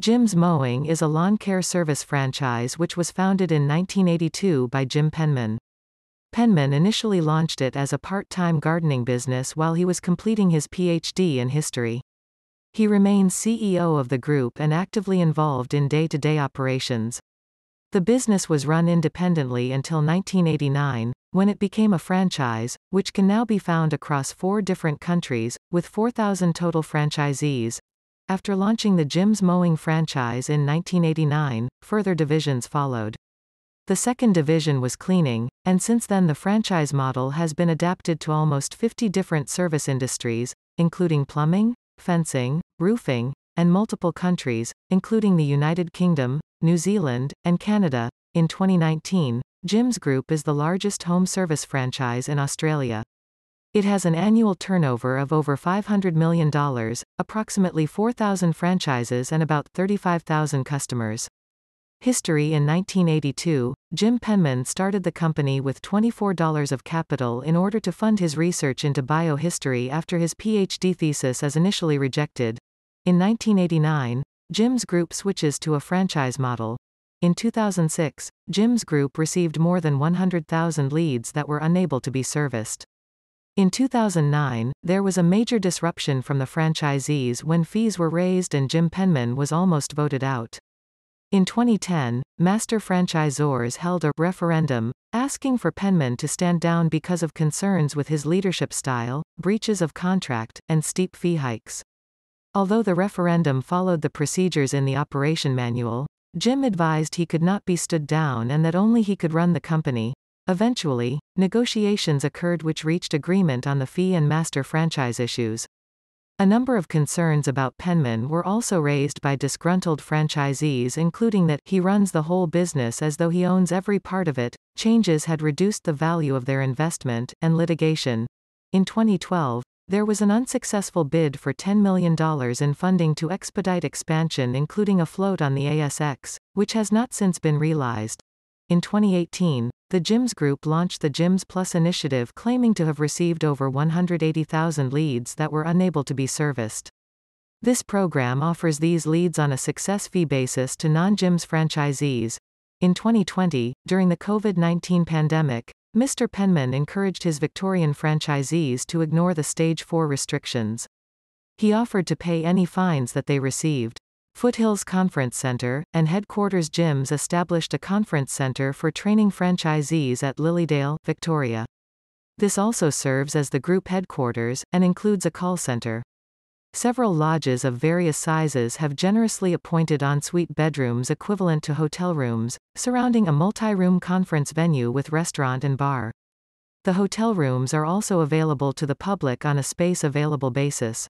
Jim's Mowing is a lawn care service franchise which was founded in 1982 by Jim Penman. Penman initially launched it as a part-time gardening business while he was completing his PhD in history. He remains CEO of the group and actively involved in day-to-day operations. The business was run independently until 1989, when it became a franchise, which can now be found across 4 different countries, with 4,000 total franchisees. After launching the Jim's Mowing franchise in 1989, further divisions followed. The second division was cleaning, and since then the franchise model has been adapted to almost 50 different service industries, including plumbing, fencing, roofing, and multiple countries, including the United Kingdom, New Zealand, and Canada. In 2019, Jim's Group is the largest home service franchise in Australia. It has an annual turnover of over $500 million, approximately 4,000 franchises and about 35,000 customers. History: in 1982, Jim Penman started the company with $24 of capital in order to fund his research into biohistory after his PhD thesis is initially rejected. In 1989, Jim's Group switches to a franchise model. In 2006, Jim's Group received more than 100,000 leads that were unable to be serviced. In 2009, there was a major disruption from the franchisees when fees were raised and Jim Penman was almost voted out. In 2010, master franchisors held a referendum, asking for Penman to stand down because of concerns with his leadership style, breaches of contract, and steep fee hikes. Although the referendum followed the procedures in the operation manual, Jim advised he could not be stood down and that only he could run the company. Eventually, negotiations occurred which reached agreement on the fee and master franchise issues. A number of concerns about Penman were also raised by disgruntled franchisees, including that he runs the whole business as though he owns every part of it, changes had reduced the value of their investment, and litigation. In 2012, there was an unsuccessful bid for $10 million in funding to expedite expansion, including a float on the ASX, which has not since been realized. In 2018, the Jim's Group launched the Jim's Plus initiative, claiming to have received over 180,000 leads that were unable to be serviced. This program offers these leads on a success fee basis to non-Jim's franchisees. In 2020, during the COVID-19 pandemic, Mr. Penman encouraged his Victorian franchisees to ignore the Stage 4 restrictions. He offered to pay any fines that they received. Foothills Conference Centre and Headquarters Gyms established a conference centre for training franchisees at Lilydale, Victoria. This also serves as the group headquarters, and includes a call centre. Several lodges of various sizes have generously appointed ensuite bedrooms equivalent to hotel rooms, surrounding a multi-room conference venue with restaurant and bar. The hotel rooms are also available to the public on a space available basis.